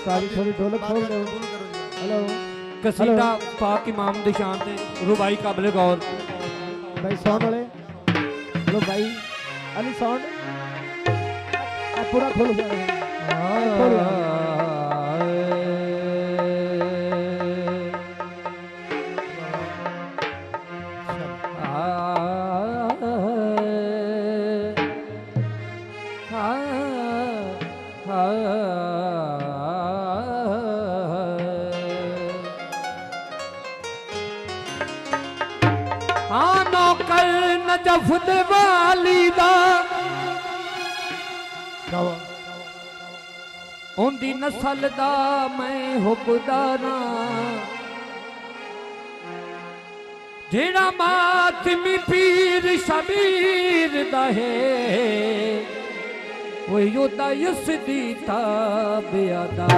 ताली थोड़ी ढोलक खोल दो। हेलो कसीदा पाक इमाम दी शान ते रुबाई काबिल गौर भाई साउंड वाले। हेलो भाई अली साउंड पूरा खोलो खोलो। हाँ नौकर नजफ दे वाली दा उनदी नस्ल दा मैं हुबदारा जेड़ा मातमी पीर शबीर दा है वो योदा यसदी ताबियादा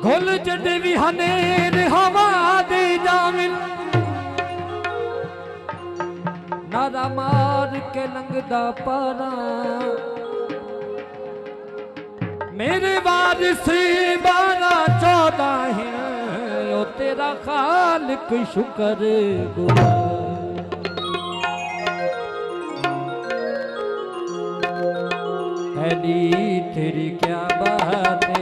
घुल जड़े भी हनेर हवा दे जामिल नारा मार के लंगदा पारा मेरे वारिस 12-14 हैं ओ तेरा खालिक शुक्र गुजार अली तेरी क्या बात है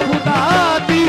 खुदा दी